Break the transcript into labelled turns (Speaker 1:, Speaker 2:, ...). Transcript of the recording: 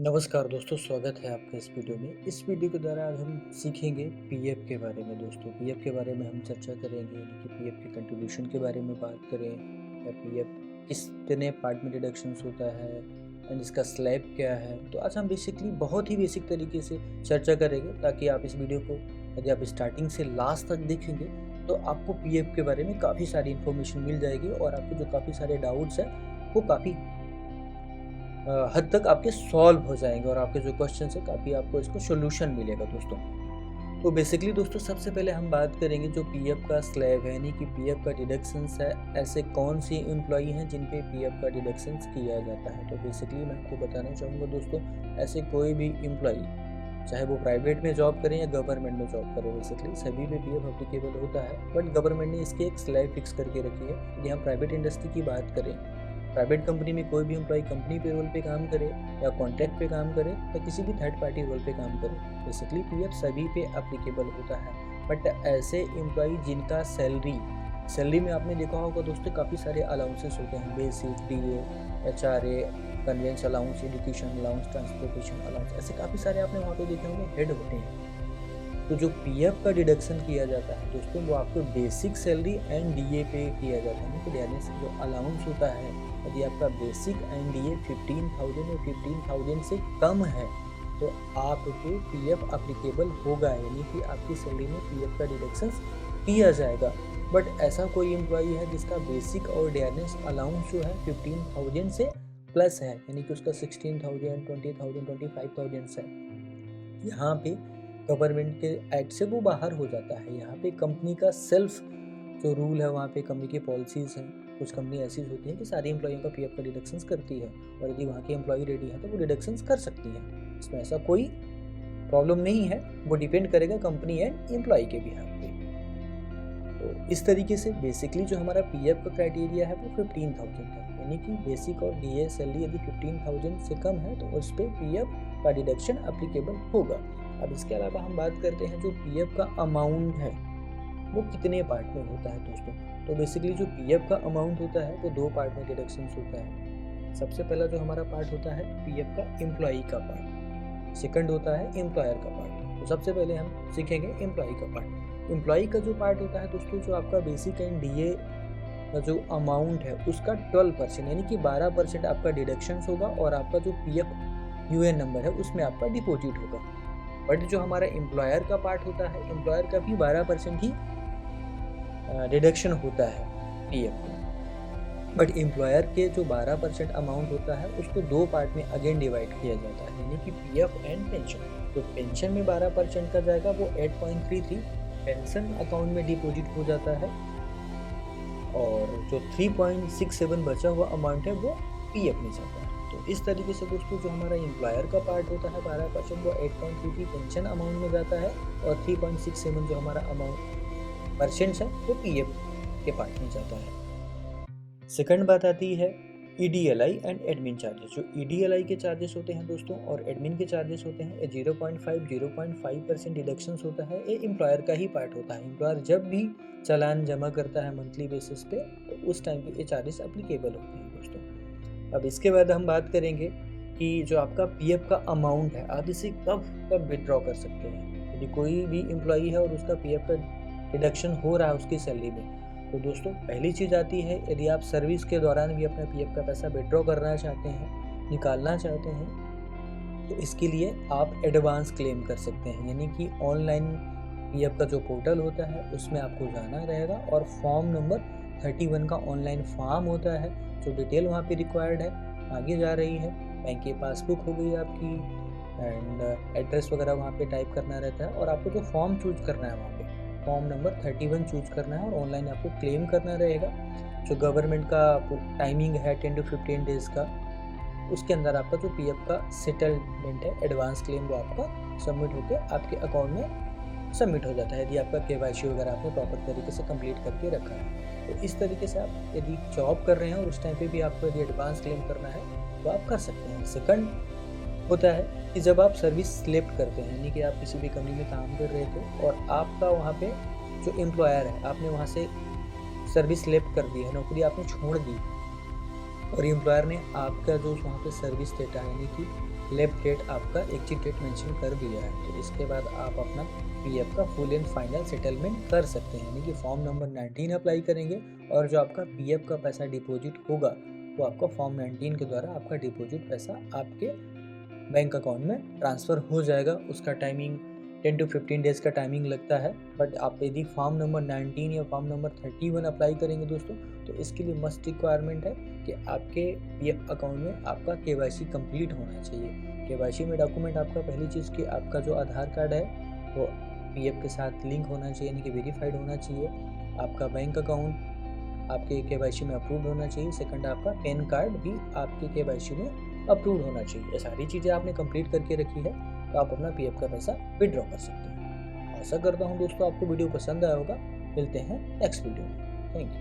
Speaker 1: नमस्कार दोस्तों, स्वागत है आपका इस वीडियो में। इस वीडियो के द्वारा आज हम सीखेंगे पीएफ के बारे में। दोस्तों, पीएफ के बारे में हम चर्चा करेंगे, यानी कि पीएफ के कंट्रीब्यूशन के बारे में बात करें, या पीएफ कितने पार्ट में डिडक्शंस होता है एंड इसका स्लैब क्या है। तो आज हम बेसिकली बहुत ही बेसिक तरीके से चर्चा करेंगे, ताकि आप इस वीडियो को यदि आप स्टार्टिंग से लास्ट तक देखेंगे तो आपको पीएफ के बारे में काफ़ी सारी इन्फॉर्मेशन मिल जाएगी, और आपके जो काफ़ी सारे डाउट्स हैं वो काफ़ी हद तक आपके सॉल्व हो जाएंगे, और आपके जो क्वेश्चन है काफ़ी आपको इसको सोल्यूशन मिलेगा दोस्तों। तो बेसिकली दोस्तों, सबसे पहले हम बात करेंगे जो पीएफ का स्लैब है, यानी कि पीएफ का डिडक्शंस है। ऐसे कौन सी एम्प्लॉई हैं जिन पे पीएफ का डिडक्शंस किया जाता है। तो बेसिकली मैं आपको बताना चाहूँगा दोस्तों, ऐसे कोई भी एम्प्लॉई, चाहे वो प्राइवेट में जॉब करें या गवर्नमेंट में जॉब करें, बेसिकली सभी पे पीएफ अप्लीकेबल होता है। बट गवर्नमेंट ने इसकी एक स्लैब फिक्स करके रखी है। यदि हम प्राइवेट इंडस्ट्री की बात करें, प्राइवेट कंपनी में कोई भी एम्प्लॉय कंपनी पे रोल पे काम करे या कॉन्ट्रैक्ट पे काम करे या किसी भी थर्ड पार्टी रोल पे काम करे, बेसिकली पीएफ सभी पे एप्लीकेबल होता है। बट ऐसे एम्प्लॉय जिनका सैलरी में आपने देखा होगा दोस्तों, काफ़ी सारे अलाउंसेस होते हैं, basic, DA, HRA, convince allowance, education allowance, transportation allowance, ऐसे काफ़ी सारे आपने वहाँ पे देखे होंगे हेड होते हैं। तो जो पीएफ का डिडक्शन किया जाता है दोस्तों, वो आपको बेसिक सैलरी एंड डीए पे किया जाता है। तो यानी जो अलाउंस होता है, यदि आपका बेसिक एंड डीए 15,000 और 15,000 से कम है तो आप पे पीएफ अप्लीकेबल होगा, यानी कि आपकी सैलरी में पीएफ का डिडक्शन किया जाएगा। बट ऐसा कोई एम्प्लॉई है जिसका बेसिक और डियरनेस अलाउंस जो है 15,000 से प्लस है, यानी कि उसका 16,000, 20,000, 25,000 है, यहाँ पे गवर्नमेंट के एक्ट से वो बाहर हो जाता है। यहाँ पे कंपनी का सेल्फ जो रूल है, वहाँ पे कंपनी की पॉलिसीज़ हैं। कुछ कंपनी ऐसी होती हैं कि सारी एम्प्लॉइयों का पीएफ का डिडक्शंस करती है, और यदि वहाँ की एम्प्लॉई रेडी है तो वो डिडक्शंस कर सकती है। इसमें ऐसा कोई प्रॉब्लम नहीं है, वो डिपेंड करेगा कंपनी एंड एम्प्लॉई के भी हाथ पे। तो इस तरीके से बेसिकली जो हमारा पीएफ का क्राइटेरिया है वो 15,000 है, यानी कि बेसिक और डीए सैलरी यदि 15,000 से कम है तो उस पर पीएफ का डिडक्शन अप्लीकेबल होगा। अब इसके अलावा हम बात करते हैं जो पीएफ का अमाउंट है वो कितने पार्ट में होता है दोस्तों। तो बेसिकली जो पीएफ का अमाउंट होता है वो 2 पार्ट में डिडक्शंस होता है। सबसे पहला जो हमारा पार्ट होता है पीएफ का एम्प्लॉई का पार्ट, सेकंड होता है एम्प्लॉयर का पार्ट। तो सबसे पहले हम सीखेंगे एम्प्लॉई का पार्ट। एम्प्लॉई का जो पार्ट होता है दोस्तों, जो आपका बेसिक एंड डीए का जो अमाउंट है उसका 12%, यानी कि 12% आपका डिडक्शंस होगा, और आपका जो पीएफ यूएन नंबर है उसमें आपका डिपॉजिट होगा। बट जो हमारा एम्प्लॉयर का पार्ट होता है, एम्प्लॉयर का भी 12% ही डिडक्शन होता है पीएफ में। बट एम्प्लॉयर के जो 12% अमाउंट होता है उसको 2 पार्ट में अगेन डिवाइड किया जाता है, यानी कि पीएफ एंड पेंशन। तो पेंशन में 12% का जाएगा, वो 8.33 पेंशन अकाउंट में डिपॉजिट हो जाता है, और जो 3.67 बचा हुआ अमाउंट है वो पीएफ में जाता है। तो इस तरीके से दोस्तों जो हमारा एम्प्लॉयर का पार्ट होता है 12%, वो 8.33 पेंशन अमाउंट में जाता है, और 3.67 जो हमारा अमाउंट परसेंट है वो पीएफ के पार्ट में जाता है। सेकंड बात आती है ईडीएलआई एंड एडमिन चार्जेस। जो ईडीएलआई के चार्जेस होते हैं दोस्तों, और एडमिन के चार्जेस होते हैं, 0.5% डिडक्शंस होता है। ये एम्प्लॉयर का ही पार्ट होता है। एम्प्लॉयर जब भी चालान जमा करता है मंथली बेसिस पे, तो उस टाइम पे ये चार्जेस अप्लीकेबल होते हैं दोस्तों। अब इसके बाद हम बात करेंगे कि जो आपका पीएफ का अमाउंट है, आप इसे कब विड्रॉ कर सकते हैं। यदि कोई भी एम्प्लॉई है और उसका पीएफ का डिडक्शन हो रहा है उसकी सैलरी में, तो दोस्तों पहली चीज़ आती है, यदि आप सर्विस के दौरान भी अपना पीएफ का पैसा विड्रॉ करना चाहते हैं, निकालना चाहते हैं, तो इसके लिए आप एडवांस क्लेम कर सकते हैं। यानी कि ऑनलाइन पीएफ का जो पोर्टल होता है उसमें आपको जाना रहेगा, और फॉर्म नंबर 31 का ऑनलाइन फॉर्म होता है, जो डिटेल वहाँ पे रिक्वायर्ड है आगे जा रही है। बैंक की पासबुक हो गई आपकी, एंड एड्रेस वगैरह वहाँ पे टाइप करना रहता है, और आपको जो फॉर्म चूज करना है वहाँ पे फॉर्म नंबर 31 चूज करना है, और ऑनलाइन आपको क्लेम करना रहेगा। जो गवर्नमेंट का टाइमिंग है 10 to 15 डेज का, उसके अंदर आपका जो पीएफ का सेटलमेंट है, एडवांस क्लेम, वो आपका सबमिट होकर आपके अकाउंट में सबमिट हो जाता है, यदि आपका केवाईसी वगैरह आपने प्रॉपर तरीके से कंप्लीट करके रखा है। तो इस तरीके से आप यदि जॉब कर रहे हैं और उस टाइम पे भी आपको यदि एडवांस क्लेम करना है तो आप कर सकते हैं। सेकंड होता है कि जब आप सर्विस सिलेक्ट करते हैं, यानी कि आप किसी भी कंपनी में काम कर रहे थे और आपका वहाँ पे जो एम्प्लॉयर है, आपने वहाँ से सर्विस सिलेक्ट कर दी है, नौकरी आपने छोड़ दी, और एम्प्लॉयर ने आपका जो वहाँ पे सर्विस डेटा यानी कि लेफ्ट डेट आपका एग्जिट डेट मेंशन कर दिया है, तो इसके बाद आप अपना पीएफ का फुल एंड फाइनल सेटलमेंट कर सकते हैं। यानी कि फॉर्म नंबर 19 अप्लाई करेंगे और जो आपका पीएफ का पैसा डिपॉजिट होगा वो आपका फॉर्म 19 के द्वारा आपका डिपॉजिट पैसा आपके बैंक अकाउंट में ट्रांसफ़र हो जाएगा। उसका टाइमिंग 10 to 15 डेज़ का टाइमिंग लगता है। बट आप यदि फॉर्म नंबर 19 या फॉर्म नंबर 31 अप्लाई करेंगे दोस्तों, तो इसके लिए मस्ट रिक्वायरमेंट है कि आपके पीएफ अकाउंट में आपका केवाईसी कंप्लीट होना चाहिए। केवाईसी में डॉक्यूमेंट आपका पहली चीज़ कि आपका जो आधार कार्ड है वो पीएफ के साथ लिंक होना चाहिए, यानी कि वेरीफाइड होना चाहिए। आपका बैंक अकाउंट आपके केवाईसी में अप्रूव्ड होना चाहिए। सेकंड, आपका पैन कार्ड भी आपके केवाईसी में अप्रूव्ड होना चाहिए। ये सारी चीज़ें आपने कंप्लीट करके रखी है तो आप अपना पीएफ का पैसा विड्रॉ कर सकते हैं। आशा करता हूँ दोस्तों आपको वीडियो पसंद आया होगा। मिलते हैं नेक्स्ट वीडियो में। Thank you.